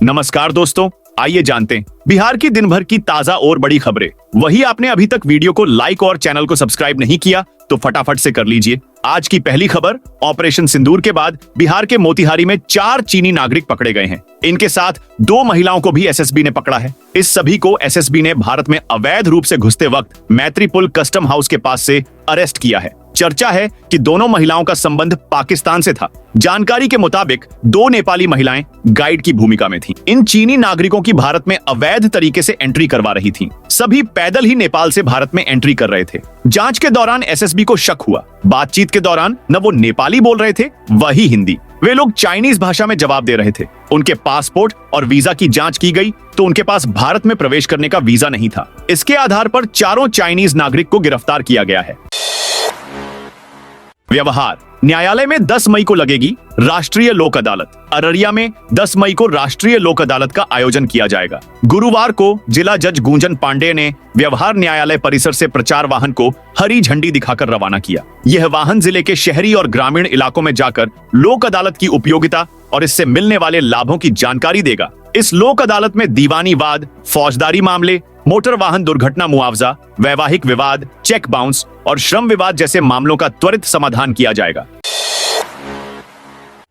नमस्कार दोस्तों, आइए जानते हैं बिहार की दिन भर की ताजा और बड़ी खबरें। वही आपने अभी तक वीडियो को लाइक और चैनल को सब्सक्राइब नहीं किया तो फटाफट से कर लीजिए। आज की पहली खबर, ऑपरेशन सिंदूर के बाद बिहार के मोतिहारी में 4 चीनी नागरिक पकड़े गए हैं। इनके साथ 2 महिलाओं को भी एसएसबी ने पकड़ा है। इस सभी को एसएसबी ने भारत में अवैध रूप से घुसते वक्त मैत्रीपुल कस्टम हाउस के पास से अरेस्ट किया है। चर्चा है कि दोनों महिलाओं का संबंध पाकिस्तान से था। जानकारी के मुताबिक 2 नेपाली महिलाएं गाइड की भूमिका में थीं। इन चीनी नागरिकों की भारत में अवैध तरीके से एंट्री करवा रही थीं। सभी पैदल ही नेपाल से भारत में एंट्री कर रहे थे। जांच के दौरान एसएसबी को शक हुआ। बातचीत के दौरान न वो नेपाली बोल रहे थे, वही हिंदी। वे लोग चाइनीज भाषा में जवाब दे रहे थे। उनके पासपोर्ट और वीजा की जांच की गई तो उनके पास भारत में प्रवेश करने का वीजा नहीं था। इसके आधार पर 4 चाइनीज नागरिक को गिरफ्तार किया गया है। व्यवहार, न्यायालय में 10 मई को लगेगी राष्ट्रीय लोक अदालत। अररिया में 10 मई को राष्ट्रीय लोक अदालत का आयोजन किया जाएगा। गुरुवार को जिला जज गुंजन पांडे ने व्यवहार न्यायालय परिसर से प्रचार वाहन को हरी झंडी दिखाकर रवाना किया। यह वाहन जिले के शहरी और ग्रामीण इलाकों में जाकर लोक अदालत की उपयोगिता और इससे मिलने वाले लाभों की जानकारी देगा। इस लोक अदालत में दीवानी वाद, फौजदारी मामले, मोटर वाहन दुर्घटना मुआवजा, वैवाहिक विवाद, चेक बाउंस और श्रम विवाद जैसे मामलों का त्वरित समाधान किया जाएगा।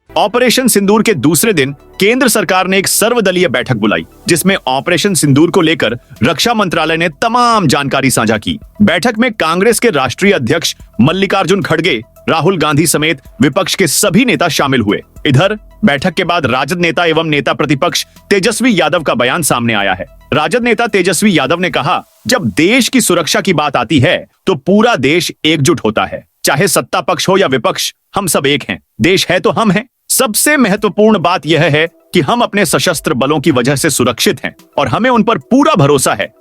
ऑपरेशन सिंदूर के दूसरे दिन केंद्र सरकार ने एक सर्वदलीय बैठक बुलाई, जिसमें ऑपरेशन सिंदूर को लेकर रक्षा मंत्रालय ने तमाम जानकारी साझा की। बैठक में कांग्रेस के राष्ट्रीय अध्यक्ष मल्लिकार्जुन खड़गे, राहुल गांधी समेत विपक्ष के सभी नेता शामिल हुए। इधर बैठक के बाद राजद नेता एवं नेता प्रतिपक्ष तेजस्वी यादव का बयान सामने आया है। राजद नेता तेजस्वी यादव ने कहा, जब देश की सुरक्षा की बात आती है तो पूरा देश एकजुट होता है। चाहे सत्ता पक्ष हो या विपक्ष, हम सब एक हैं। देश है तो हम हैं। सबसे महत्वपूर्ण बात यह है कि हम अपने सशस्त्र बलों की वजह से सुरक्षित हैं और हमें उन पर पूरा भरोसा है।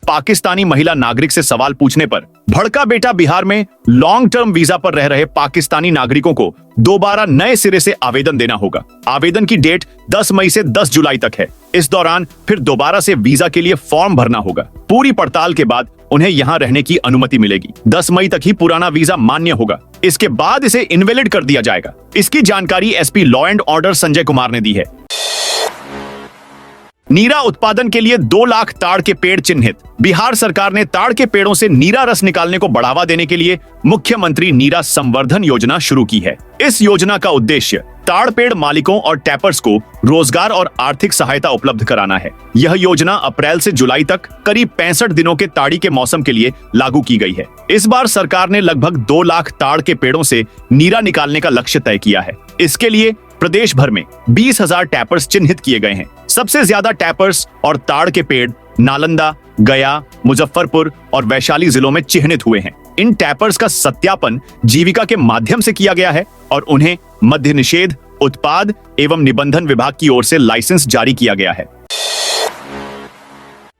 पाकिस्तानी महिला नागरिक से सवाल पूछने पर भड़का बेटा, बिहार में लॉन्ग टर्म वीजा पर रह रहे पाकिस्तानी नागरिकों को दोबारा नए सिरे से आवेदन देना होगा। आवेदन की डेट 10 मई से 10 जुलाई तक है। इस दौरान फिर दोबारा से वीजा के लिए फॉर्म भरना होगा। पूरी पड़ताल के बाद उन्हें यहाँ रहने की अनुमति मिलेगी। 10 मई तक ही पुराना वीजा मान्य होगा। इसके बाद इसे इनवैलिड कर दिया जाएगा। इसकी जानकारी SP law and order Sanjay Kumar ने दी है। नीरा उत्पादन के लिए 2 लाख ताड़ के पेड़ चिन्हित। बिहार सरकार ने ताड़ के पेड़ों से नीरा रस निकालने को बढ़ावा देने के लिए मुख्यमंत्री नीरा संवर्धन योजना शुरू की है। इस योजना का उद्देश्य ताड़ पेड़ मालिकों और टैपर्स को रोजगार और आर्थिक सहायता उपलब्ध कराना है। यह योजना अप्रैल से जुलाई तक करीब 65 दिनों के ताड़ी के मौसम के लिए लागू की गई है। इस बार सरकार ने लगभग 2 लाख ताड़ के पेड़ों से नीरा निकालने का लक्ष्य तय किया है। इसके लिए प्रदेश भर में 20,000 टैपर्स चिन्हित किए गए हैं। सबसे ज्यादा टैपर्स और ताड़ के पेड़ नालंदा, गया, मुजफ्फरपुर और वैशाली जिलों में चिन्हित हुए हैं। इन टैपर्स का सत्यापन जीविका के माध्यम से किया गया है और उन्हें मद्य निषेध, उत्पाद एवं निबंधन विभाग की ओर से लाइसेंस जारी किया गया है।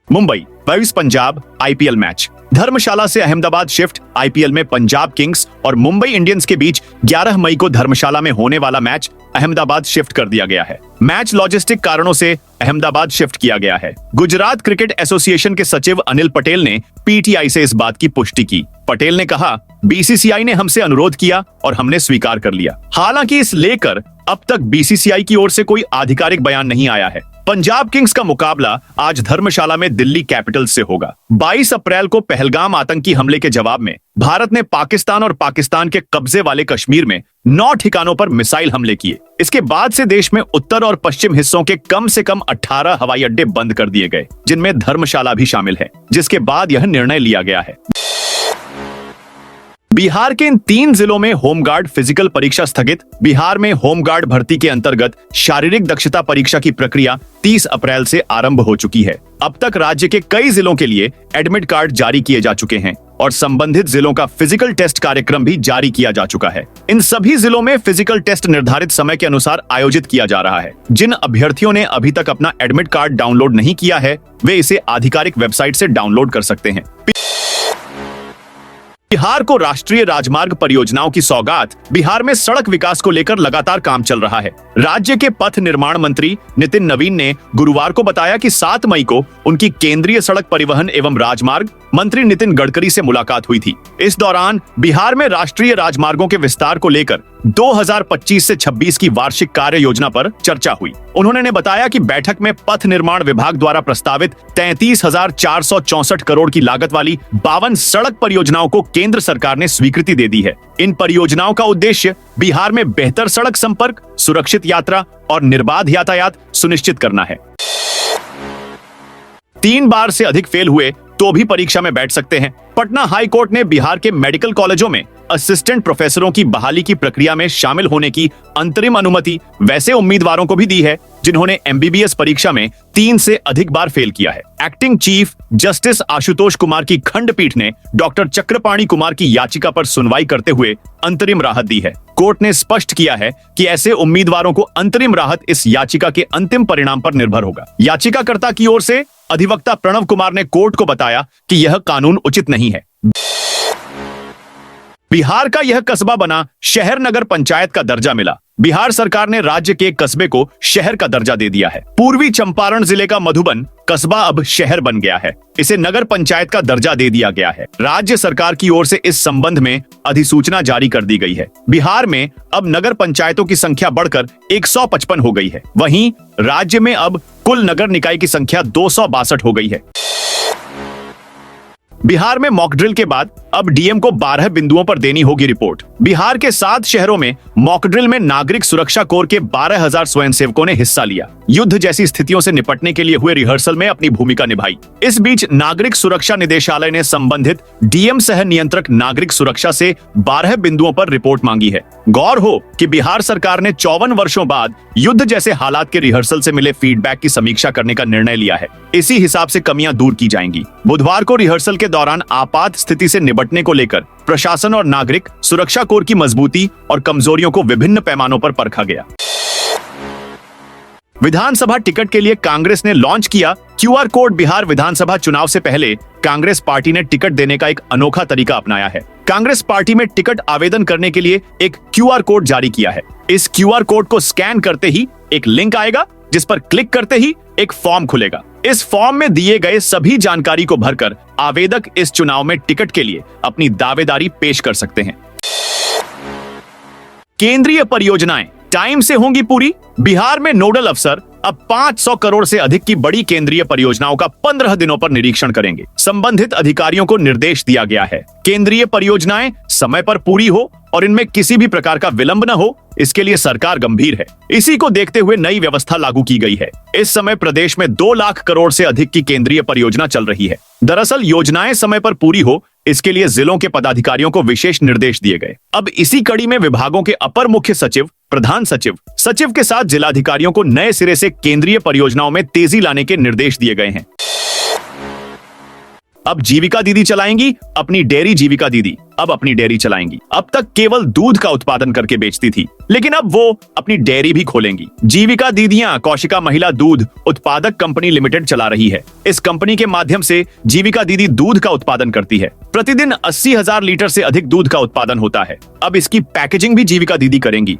Mumbai versus Punjab IPL match. Dharamshala से अहमदाबाद शिफ्ट आईपीएल में पंजाब किंग्स और मुंबई इंडियंस के बीच 11 मई को धर्मशाला में होने वाला मैच अहमदाबाद शिफ्ट कर दिया गया है। मैच लॉजिस्टिक कारणों से अहमदाबाद शिफ्ट किया गया है। गुजरात क्रिकेट एसोसिएशन के सचिव अनिल पटेल ने पीटीआई से इस बात की पुष्टि की। पटेल ने कहा, बीसीसीआई ने हमसे अनुरोध किया और हमने स्वीकार कर लिया। हालांकि इस लेकर अब तक बीसीसीआई की ओर से कोई आधिकारिक बयान नहीं आया है। पंजाब किंग्स का मुकाबला आज धर्मशाला में दिल्ली कैपिटल्स से होगा। 22 अप्रैल को पहलगाम आतंकी हमले के जवाब में भारत ने पाकिस्तान और पाकिस्तान के कब्जे वाले कश्मीर में 9 ठिकानों पर मिसाइल हमले किए। इसके बाद से देश में उत्तर और पश्चिम हिस्सों के कम से कम 18 हवाई अड्डे बंद कर दिए गए, जिनमें धर्मशाला भी शामिल है, जिसके बाद यह निर्णय लिया गया है। बिहार के इन 3 जिलों में होमगार्ड फिजिकल परीक्षा स्थगित। बिहार में होमगार्ड भर्ती के अंतर्गत शारीरिक दक्षता परीक्षा की प्रक्रिया 30 अप्रैल से आरंभ हो चुकी है। अब तक राज्य के कई जिलों के लिए एडमिट कार्ड जारी किए जा चुके हैं और संबंधित जिलों का फिजिकल टेस्ट कार्यक्रम भी जारी किया जा चुका है। इन सभी जिलों में फिजिकल टेस्ट निर्धारित समय के अनुसार आयोजित किया जा रहा है। जिन अभ्यर्थियों ने अभी तक अपना एडमिट कार्ड डाउनलोड नहीं किया है, वे इसे आधिकारिक वेबसाइट से डाउनलोड कर सकते हैं। बिहार को राष्ट्रीय राजमार्ग परियोजनाओं की सौगात। बिहार में सड़क विकास को लेकर लगातार काम चल रहा है। राज्य के पथ निर्माण मंत्री नितिन नवीन ने गुरुवार को बताया कि 7 मई को उनकी केंद्रीय सड़क परिवहन एवं राजमार्ग मंत्री नितिन गडकरी से मुलाकात हुई थी। इस दौरान बिहार में राष्ट्रीय राजमार्गों के विस्तार को लेकर 2025 से 26 की वार्षिक कार्य योजना पर चर्चा हुई। उन्होंने बताया कि बैठक में पथ निर्माण विभाग द्वारा प्रस्तावित 33,464 करोड़ की लागत वाली 52 सड़क परियोजनाओं को केंद्र सरकार ने स्वीकृति दे दी है। इन परियोजनाओं का उद्देश्य बिहार में बेहतर सड़क संपर्क, सुरक्षित यात्रा और निर्बाध यातायात सुनिश्चित करना है। 3 बार से अधिक फेल हुए तो भी परीक्षा में बैठ सकते हैं। पटना हाई कोर्ट ने बिहार के मेडिकल कॉलेजों में असिस्टेंट प्रोफेसरों की बहाली की प्रक्रिया में शामिल होने की अंतरिम अनुमति वैसे उम्मीदवारों को भी दी है जिन्होंने एमबीबीएस परीक्षा में 3 से अधिक बार फेल किया है। Acting chief justice Ashutosh Kumar की खंडपीठ ने डॉक्टर चक्रपाणी कुमार की याचिका पर सुनवाई करते हुए अंतरिम राहत दी है। कोर्ट ने स्पष्ट किया है कि ऐसे उम्मीदवारों को अंतरिम राहत इस याचिका के अंतिम परिणाम पर निर्भर होगा। याचिकाकर्ता की ओर से अधिवक्ता प्रणव कुमार ने कोर्ट को बताया कि यह कानून उचित नहीं है। बिहार का यह कस्बा बना, शहर नगर पंचायत का दर्जा मिला। बिहार सरकार ने राज्य के एक कस्बे को शहर का दर्जा दे दिया है। पूर्वी चंपारण जिले का मधुबन कस्बा अब शहर बन गया है। इसे नगर पंचायत का दर्जा दे दिया गया है। राज्य सरकार की ओर से इस संबंध में अधिसूचना जारी कर दी गई है। बिहार में अब नगर पंचायतों की संख्या बढ़कर 155 हो गई है। वहीं राज्य में अब कुल नगर निकाय की संख्या 262 हो गई है। बिहार में मॉक ड्रिल के बाद अब डीएम को 12 बिंदुओं पर देनी होगी रिपोर्ट। बिहार के 7 शहरों में मॉक ड्रिल में नागरिक सुरक्षा कोर के 12,000 स्वयंसेवकों ने हिस्सा लिया। युद्ध जैसी स्थितियों से निपटने के लिए हुए रिहर्सल में अपनी भूमिका निभाई। इस बीच नागरिक सुरक्षा निदेशालय ने संबंधित डीएम सह नियंत्रक नागरिक सुरक्षा से 12 बिंदुओं पर रिपोर्ट मांगी है। गौर हो कि बिहार सरकार ने 54 वर्षों बाद युद्ध जैसे हालात के रिहर्सल से मिले फीडबैक की समीक्षा करने का निर्णय लिया है। इसी हिसाब से कमियां दूर की जाएंगी। बुधवार को रिहर्सल के दौरान आपात स्थिति से निपटने को लेकर प्रशासन और नागरिक सुरक्षा कोर की मजबूती और कमजोरियों को विभिन्न पैमानों पर परखा गया। विधानसभा टिकट के लिए कांग्रेस ने लॉन्च किया क्यूआर कोड। बिहार विधानसभा चुनाव से पहले कांग्रेस पार्टी ने टिकट देने का एक अनोखा तरीका अपनाया है। कांग्रेस पार्टी में टिकट आवेदन करने के लिए एक क्यूआर कोड जारी किया है। इस क्यूआर कोड को स्कैन करते ही एक लिंक आएगा, जिस पर क्लिक करते ही एक फॉर्म खुलेगा। इस फॉर्म में दिए गए सभी जानकारी को भरकर आवेदक इस चुनाव में टिकट के लिए अपनी दावेदारी पेश कर सकते हैं। केंद्रीय परियोजनाएं टाइम से होंगी पूरी। बिहार में नोडल अफसर अब 500 करोड़ से अधिक की बड़ी केंद्रीय परियोजनाओं का 15 दिनों पर निरीक्षण करेंगे। संबंधित अधिकारियों को निर्देश दिया गया है केंद्रीय परियोजनाएं समय पर पूरी हो और इनमें किसी भी प्रकार का विलंब न हो, इसके लिए सरकार गंभीर है। इसी को देखते हुए नई व्यवस्था लागू की गई है। इस समय प्रदेश में 2 लाख करोड़ से अधिक की केंद्रीय परियोजना चल रही है। दरअसल योजनाएं समय पर पूरी हो, इसके लिए जिलों के पदाधिकारियों को विशेष निर्देश दिए गए। अब इसी कड़ी में विभागों के अपर मुख्य सचिव, प्रधान सचिव, सचिव के साथ जिलाधिकारियों को नए सिरे से केंद्रीय परियोजनाओं में तेजी लाने के निर्देश दिए गए हैं। अब जीविका दीदी चलाएंगी अपनी डेयरी। जीविका दीदी अब अपनी डेयरी चलाएंगी। अब तक केवल दूध का उत्पादन करके बेचती थी, लेकिन अब वो अपनी डेयरी भी खोलेंगी। जीविका दीदियां कौशिका महिला दूध उत्पादक कंपनी लिमिटेड चला रही है। इस कंपनी के माध्यम से जीविका दीदी दूध का उत्पादन करती है। प्रतिदिन 80,000 लीटर से अधिक दूध का उत्पादन होता है। अब इसकी पैकेजिंग भी जीविका दीदी करेंगी।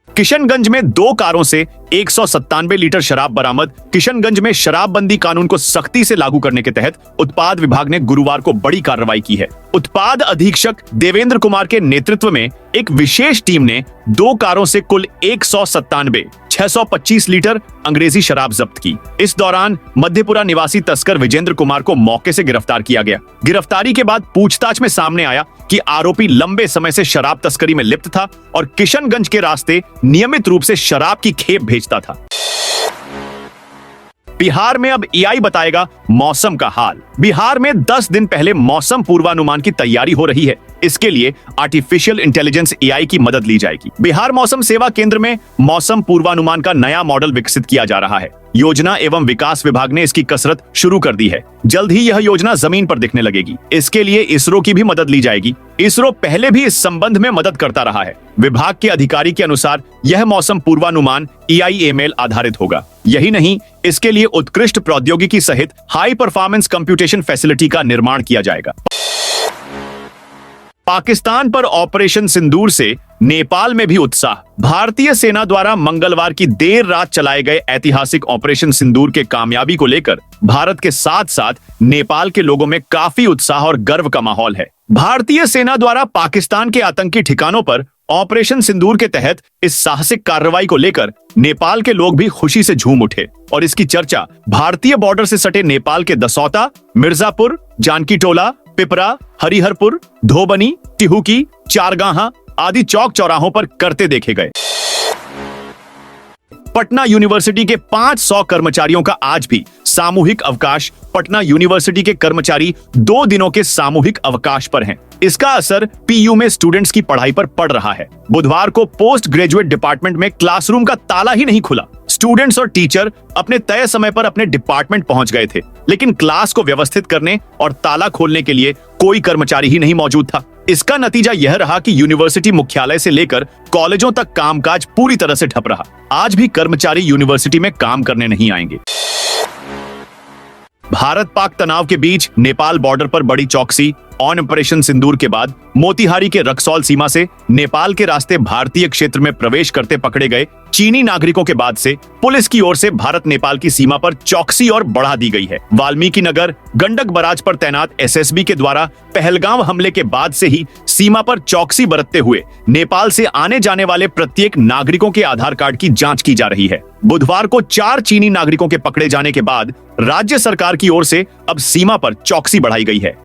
किशनगंज में 2 कारों से 197 लीटर शराब बरामद। किशनगंज में शराबबंदी कानून को सख्ती से लागू करने के तहत उत्पाद विभाग ने गुरुवार को बड़ी कार्रवाई की है। उत्पाद अधीक्षक देवेंद्र कुमार के नेतृत्व में एक विशेष टीम ने 2 कारों से कुल 625 लीटर अंग्रेजी शराब जब्त की। इस दौरान मध्यपुरा निवासी तस्कर विजेंद्र कुमार को मौके से गिरफ्तार किया गया। गिरफ्तारी के बाद पूछताछ में सामने आया कि आरोपी लंबे समय से शराब तस्करी में लिप्त था और किशनगंज के रास्ते नियमित रूप से शराब की खेप भेजता था। बिहार में अब एआई बताएगा मौसम का हाल। बिहार में 10 दिन पहले मौसम पूर्वानुमान की तैयारी हो रही है। इसके लिए आर्टिफिशियल इंटेलिजेंस एआई की मदद ली जाएगी। बिहार मौसम सेवा केंद्र में मौसम पूर्वानुमान का नया मॉडल विकसित किया जा रहा है। योजना एवं विकास विभाग ने इसकी कसरत शुरू कर दी है। जल्द ही यह योजना जमीन पर दिखने लगेगी। इसके लिए इसरो की भी मदद ली जाएगी। इसरो पहले भी इस संबंध में मदद करता रहा है। विभाग के अधिकारी के अनुसार यह मौसम पूर्वानुमान EIML आधारित होगा। यही नहीं, इसके लिए उत्कृष्ट प्रौद्योगिकी सहित हाई परफॉर्मेंस कंप्यूटेशन फैसिलिटी का निर्माण किया जाएगा। पाकिस्तान पर ऑपरेशन सिंदूर से नेपाल में भी उत्साह। भारतीय सेना द्वारा मंगलवार की देर रात चलाए गए ऐतिहासिक ऑपरेशन सिंदूर के कामयाबी को लेकर भारत के साथ साथ नेपाल के लोगों में काफी उत्साह और गर्व का माहौल है। भारतीय सेना द्वारा पाकिस्तान के आतंकी ठिकानों पर ऑपरेशन सिंदूर के तहत इस साहसिक कार्रवाई को लेकर नेपाल के लोग भी खुशी से झूम उठे और इसकी चर्चा भारतीय बॉर्डर से सटे नेपाल के दसौता, मिर्जापुर, जानकी टोला, पिपरा, हरिहरपुर, धोबनी, टिहुकी, चारगाहा आदि चौक चौराहों पर करते देखे गए। पटना यूनिवर्सिटी के 500 कर्मचारियों का आज भी सामूहिक अवकाश। पटना यूनिवर्सिटी के कर्मचारी 2 दिनों के सामूहिक अवकाश पर हैं। इसका असर पीयू में स्टूडेंट्स की पढ़ाई पर पड़ रहा है। बुधवार को पोस्ट ग्रेजुएट डिपार्टमेंट में क्लासरूम का ताला ही नहीं खुला। स्टूडेंट्स और टीचर अपने तय समय पर अपने डिपार्टमेंट पहुंच गए थे, लेकिन क्लास को व्यवस्थित करने और ताला खोलने के लिए कोई कर्मचारी ही नहीं मौजूद था। इसका नतीजा यह रहा कि यूनिवर्सिटी मुख्यालय से लेकर कॉलेजों तक कामकाज पूरी तरह से ठप रहा। आज भी कर्मचारी यूनिवर्सिटी में काम करने नहीं आएंगे। भारत पाक तनाव के बीच नेपाल बॉर्डर पर बड़ी चौकसी। ऑन ऑपरेशन सिंदूर के बाद मोतिहारी के रक्सौल सीमा से नेपाल के रास्ते भारतीय क्षेत्र में प्रवेश करते पकड़े गए चीनी नागरिकों के बाद से पुलिस की ओर से भारत नेपाल की सीमा पर चौकसी और बढ़ा दी गई है। वाल्मीकि नगर गंडक बराज पर तैनात एसएसबी के द्वारा पहलगाम हमले के बाद से ही सीमा पर चौकसी बरतते हुए नेपाल से आने जाने वाले प्रत्येक नागरिकों के आधार कार्ड की जांच की जा रही है। बुधवार को 4 चीनी नागरिकों के पकड़े जाने के बाद राज्य सरकार की ओर से अब सीमा पर चौकसी बढ़ाई गई है।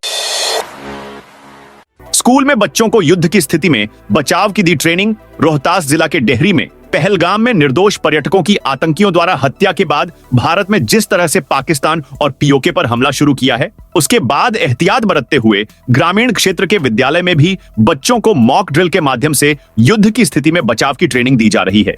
स्कूल में बच्चों को युद्ध की स्थिति में बचाव की दी ट्रेनिंग। रोहतास जिला के डेहरी में पहलगाम में निर्दोष पर्यटकों की आतंकियों द्वारा हत्या के बाद भारत में जिस तरह से पाकिस्तान और पीओके पर हमला शुरू किया है, उसके बाद एहतियात बरतते हुए ग्रामीण क्षेत्र के विद्यालय में भी बच्चों को मॉक ड्रिल के माध्यम से युद्ध की स्थिति में बचाव की ट्रेनिंग दी जा रही है।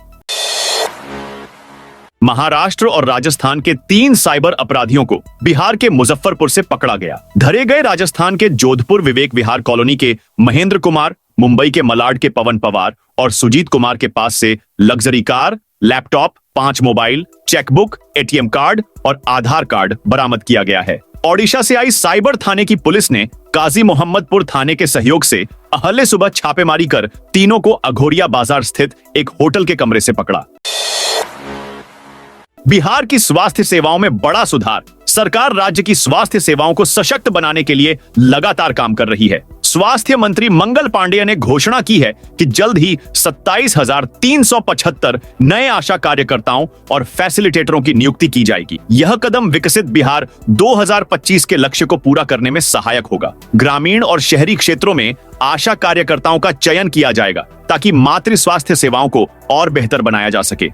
महाराष्ट्र और राजस्थान के 3 साइबर अपराधियों को बिहार के मुजफ्फरपुर से पकड़ा गया। धरे गए राजस्थान के जोधपुर विवेक विहार कॉलोनी के महेंद्र कुमार, मुंबई के मलाड के पवन पवार और सुजीत कुमार के पास से luxury car, laptop, 5 mobile, chequebook, ATM card और आधार कार्ड बरामद किया गया है। ओडिशा से आई साइबर थाने की पुलिस ने काजी मोहम्मदपुर थाने के सहयोग से अहले सुबह छापेमारी कर तीनों को अघोरिया बाजार स्थित एक होटल के कमरे से पकड़ा। बिहार की स्वास्थ्य सेवाओं में बड़ा सुधार। सरकार राज्य की स्वास्थ्य सेवाओं को सशक्त बनाने के लिए लगातार काम कर रही है। स्वास्थ्य मंत्री मंगल पांडेय ने घोषणा की है कि जल्द ही 27,375 नए आशा कार्यकर्ताओं और फैसिलिटेटरों की नियुक्ति की जाएगी। यह कदम विकसित बिहार 2025 के लक्ष्य को पूरा करने में सहायक होगा। ग्रामीण और शहरी क्षेत्रों में आशा कार्यकर्ताओं का चयन किया जाएगा ताकि मातृ स्वास्थ्य सेवाओं को और बेहतर बनाया जा सके।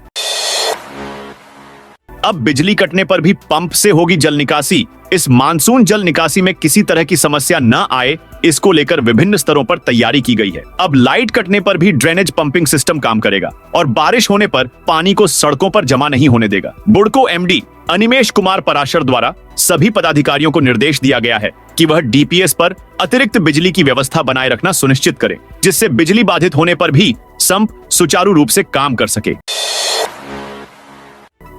अब बिजली कटने पर भी पंप से होगी जल निकासी। इस मानसून जल निकासी में किसी तरह की समस्या न आए, इसको लेकर विभिन्न स्तरों पर तैयारी की गई है। अब लाइट कटने पर भी ड्रेनेज पंपिंग सिस्टम काम करेगा और बारिश होने पर पानी को सड़कों पर जमा नहीं होने देगा। बुडको एमडी अनिमेश कुमार पराशर द्वारा सभी पदाधिकारियों को निर्देश दिया गया है कि वह डीपीएस पर अतिरिक्त बिजली की व्यवस्था बनाए रखना सुनिश्चित करें, जिससे बिजली बाधित होने पर भी संप सुचारू रूप से काम कर सके।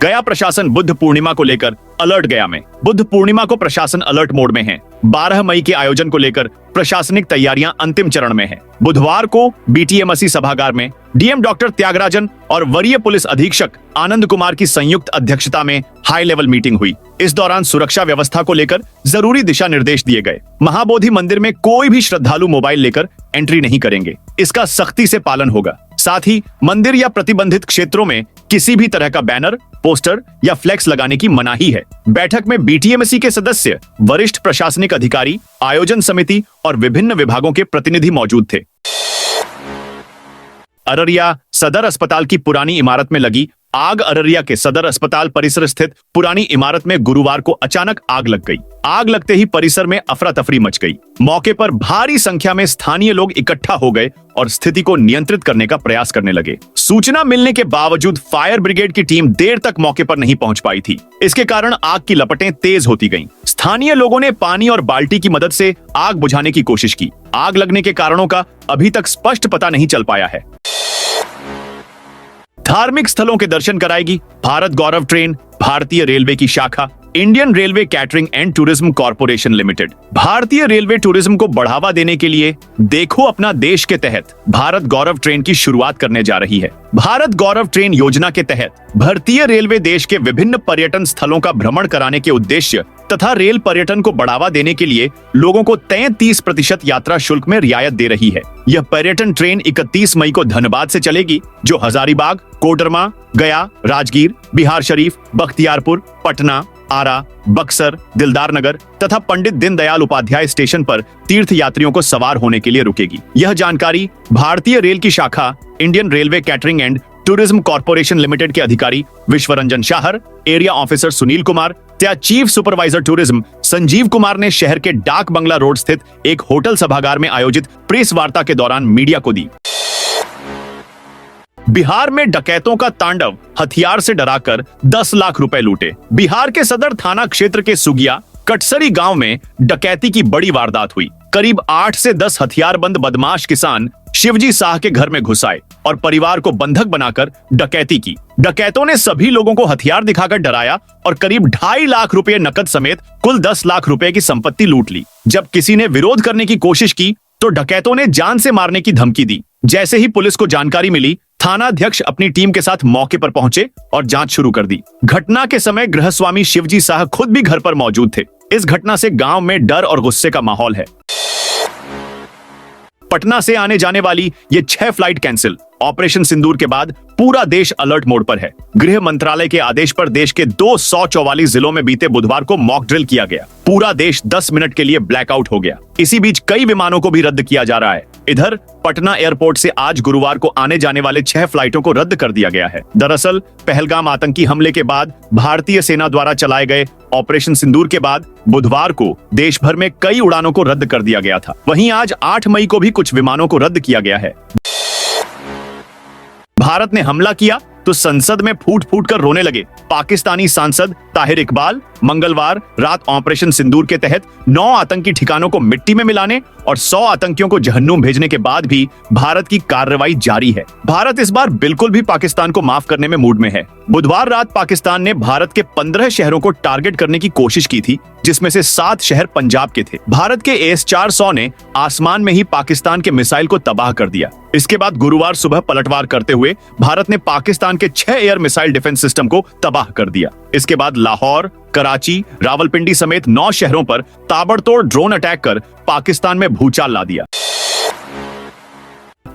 गया प्रशासन बुद्ध पूर्णिमा को लेकर अलर्ट। गया में बुद्ध पूर्णिमा को प्रशासन अलर्ट मोड में है। 12 मई के आयोजन को लेकर प्रशासनिक तैयारियां अंतिम चरण में हैं। बुधवार को बीटीएमसी सभागार में डीएम डॉक्टर त्यागराजन और वरीय पुलिस अधीक्षक आनंद कुमार की संयुक्त अध्यक्षता में हाई लेवल मीटिंग हुई। इस दौरान सुरक्षा व्यवस्था को लेकर जरूरी दिशा निर्देश दिए गए। महाबोधि मंदिर में कोई भी श्रद्धालु मोबाइल लेकर एंट्री नहीं करेंगे, इसका सख्ती से पालन होगा। साथ ही मंदिर या प्रतिबंधित क्षेत्रों में किसी भी तरह का बैनर, पोस्टर या फ्लेक्स लगाने की मनाही है। बैठक में बीटीएमसी के सदस्य, वरिष्ठ प्रशासनिक अधिकारी, आयोजन समिति और विभिन्न विभागों के प्रतिनिधि मौजूद थे। अररिया सदर अस्पताल की पुरानी इमारत में लगी आग। अररिया के सदर अस्पताल परिसर स्थित पुरानी इमारत में गुरुवार को अचानक आग लग गई। आग लगते ही परिसर में अफरा तफरी मच गई। मौके पर भारी संख्या में स्थानीय लोग इकट्ठा हो गए और स्थिति को नियंत्रित करने का प्रयास करने लगे। सूचना मिलने के बावजूद फायर ब्रिगेड की टीम देर तक मौके पर नहीं पहुंच पाई थी। इसके कारण आग की लपटें तेज होती गईं। स्थानीय लोगों ने पानी और बाल्टी की मदद से आग बुझाने की कोशिश की। आग लगने के कारणों का अभी तक स्पष्ट पता नहीं चल पाया है। धार्मिक स्थलों के दर्शन कराएगी भारत गौरव ट्रेन। भारतीय रेलवे की शाखा Indian railway catering and tourism corporation limited भारतीय रेलवे टूरिज्म को बढ़ावा देने के लिए देखो अपना देश के तहत भारत गौरव ट्रेन की शुरुआत करने जा रही है। भारत गौरव ट्रेन योजना के तहत भारतीय रेलवे देश के विभिन्न पर्यटन स्थलों का भ्रमण कराने के उद्देश्य तथा रेल पर्यटन को बढ़ावा देने के लिए लोगों को 33% यात्रा शुल्क में रियायत दे रही है। यह पर्यटन ट्रेन 31 मई को धनबाद से चलेगी, जो हजारीबाग, कोडरमा, गया, राजगीर, बिहार शरीफ, बख्तियारपुर, पटना, आरा, बक्सर, दिलदार नगर तथा पंडित दीनदयाल उपाध्याय स्टेशन पर तीर्थ यात्रियों को सवार होने के लिए रुकेगी। यह जानकारी भारतीय रेल की शाखा Indian railway catering and tourism corporation limited के अधिकारी विश्वरंजन शाहर, एरिया ऑफिसर सुनील कुमार तथा chief supervisor tourism Sanjeev Kumar ने शहर के डाक बंगला रोड स्थित एक होटल सभागार में आयोजित प्रेस वार्ता के दौरान मीडिया को दी। बिहार में डकैतों का तांडव, हथियार से डराकर 10 लाख रुपए लूटे। बिहार के सदर थाना क्षेत्र के सुगिया कटसरी गांव में डकैती की बड़ी वारदात हुई। करीब 8 से 10 हथियारबंद बदमाश किसान शिवजी शाह के घर में घुस आए और परिवार को बंधक बनाकर डकैती की। डकैतों ने सभी लोगों को हथियार दिखाकर डराया और करीब 2.5 लाख रुपए नकद समेत कुल 10 लाख रुपए की संपत्ति लूट ली। जब किसी ने विरोध करने की कोशिश की तो डकैतों ने जान से मारने की धमकी दी। जैसे ही पुलिस को जानकारी मिली, थानाध्यक्ष अपनी टीम के साथ मौके पर पहुंचे और जांच शुरू कर दी। घटना के समय गृहस्वामी शिवजी शाह खुद भी घर पर मौजूद थे। इस घटना से गांव में डर और गुस्से का माहौल है। पटना से आने जाने वाली ये 6 फ्लाइट कैंसिल। ऑपरेशन सिंदूर के बाद पूरा देश अलर्ट मोड पर है। गृह मंत्रालय के आदेश पर देश के 244 जिलों में बीते बुधवार को मॉक ड्रिल किया गया। पूरा देश 10 मिनट के लिए ब्लैकआउट हो गया। इसी बीच कई विमानों को भी रद्द किया जा रहा है। इधर पटना एयरपोर्ट से आज गुरुवार को आने जाने वाले 6 फ्लाइटों को रद्द कर दिया गया है। दरअसल पहलगाम आतंकी हमले के बाद भारतीय सेना द्वारा चलाए गए ऑपरेशन सिंदूर के बाद बुधवार को देश भर में कई उड़ानों को रद्द कर दिया गया था। वहीं आज 8 मई को भी कुछ विमानों को रद्द किया गया है। भारत ने हमला किया तो संसद में फूट फूट कर रोने लगे। पाकिस्तानी सांसद ताहिर इकबाल मंगलवार रात ऑपरेशन सिंदूर के तहत 9 आतंकी ठिकानों को मिट्टी में मिलाने और 100 आतंकियों को जहन्नुम भेजने के बाद भी भारत की कार्रवाई जारी है। भारत इस बार बिल्कुल भी पाकिस्तान को माफ करने में मूड में है। बुधवार रात पाकिस्तान ने भारत के 15 शहरों को टारगेट करने की कोशिश की थी, जिसमें से 7 शहर पंजाब के थे। भारत के AS-400 ने आसमान में ही पाकिस्तान के मिसाइल को तबाह कर दिया। इसके बाद गुरुवार सुबह पलटवार करते हुए भारत ने पाकिस्तान के 6 एयर मिसाइल डिफेंस सिस्टम को तबाह कर दिया। इसके बाद लाहौर, कराची, रावलपिंडी समेत 9 शहरों पर ताबड़तोड़ ड्रोन अटैक कर पाकिस्तान में भूचाल ला दिया।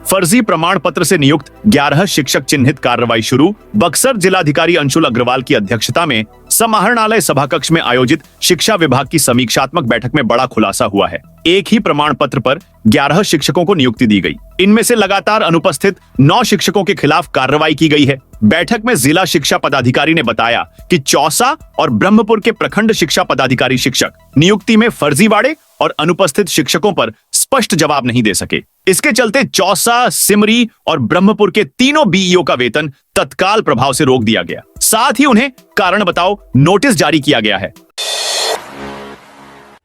फर्जी प्रमाण पत्र से नियुक्त 11 शिक्षक चिन्हित कार्रवाई शुरू। बक्सर जिलाधिकारी अंशुल अग्रवाल की अध्यक्षता में समाहरणालय सभाकक्ष में आयोजित शिक्षा विभाग की समीक्षात्मक बैठक में बड़ा खुलासा हुआ है। एक ही प्रमाण पत्र पर 11 शिक्षकों को नियुक्ति दी गई। इनमें से लगातार अनुपस्थित 9 शिक्षकों के खिलाफ कार्रवाई की गई है। बैठक में जिला शिक्षा पदाधिकारी ने बताया कि चौसा और ब्रह्मपुर के प्रखंड शिक्षा पदाधिकारी शिक्षक नियुक्ति में फर्जीवाड़े और अनुपस्थित शिक्षकों पर स्पष्ट जवाब नहीं दे सके। इसके चलते चौसा, सिमरी और ब्रह्मपुर के तीनों BEO का वेतन तत्काल प्रभाव से रोक दिया गया। साथ ही उन्हें कारण बताओ नोटिस जारी किया गया है।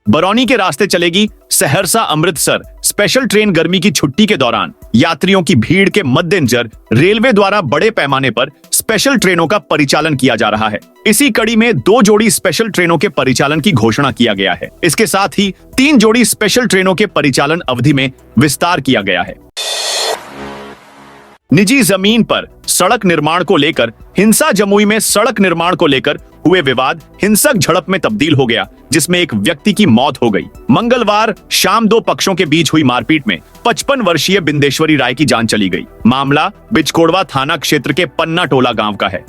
बरौनी के रास्ते चलेगी सहरसा अमृतसर स्पेशल ट्रेन। गर्मी की छुट्टी के दौरान यात्रियों की भीड़ के मद्देनजर रेलवे द्वारा बड़े पैमाने पर स्पेशल ट्रेनों का परिचालन किया जा रहा है। इसी कड़ी में 2 जोड़ी स्पेशल ट्रेनों के परिचालन की घोषणा किया गया है। इसके साथ ही 3 जोड़ी स्पेशल ट्रेनों के परिचालन अवधि में विस्तार किया गया है। निजी जमीन पर सड़क निर्माण को लेकर हिंसा। जमुई में सड़क निर्माण को लेकर हुए विवाद हिंसक झड़प में तब्दील हो गया, जिसमें एक व्यक्ति की मौत हो गई। मंगलवार शाम 2 पक्षों के बीच हुई मारपीट में 55 वर्षीय बिंदेश्वरी राय की जान चली गई। मामला बिचकोड़वा थाना क्षेत्र के पन्ना टोला गांव का है।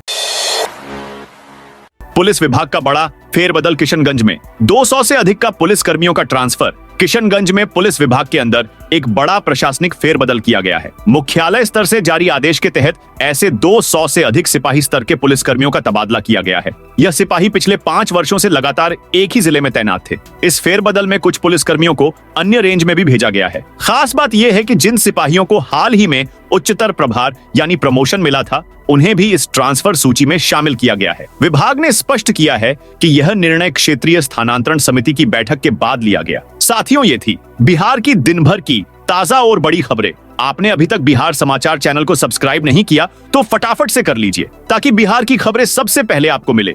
पुलिस विभाग का बड़ा फेरबदल। किशनगंज में 200 से अधिक का पुलिस कर्मियों का ट्रांसफर। किशनगंज में पुलिस विभाग के अंदर एक बड़ा प्रशासनिक फेरबदल किया गया है। मुख्यालय स्तर से जारी आदेश के तहत ऐसे 200 से अधिक सिपाही स्तर के पुलिस कर्मियों का तबादला किया गया है। यह सिपाही पिछले 5 वर्षों से लगातार एक ही जिले में तैनात थे। इस फेरबदल में कुछ पुलिस कर्मियों को अन्य रेंज में भी भेजा गया है। खास बात यह है कि जिन सिपाहियों को हाल ही में उच्चतर प्रभार यानी प्रमोशन मिला था, उन्हें भी इस ट्रांसफर सूची में शामिल किया गया है। विभाग ने स्पष्ट किया है कि यह निर्णय क्षेत्रीय स्थानांतरण समिति की बैठक के बाद लिया गया। साथियों, ये थी बिहार की दिन भर की ताजा और बड़ी खबरें। आपने अभी तक बिहार समाचार चैनल को सब्सक्राइब नहीं किया तो फटाफट से कर लीजिए, ताकि बिहार की खबरें सबसे पहले आपको मिले।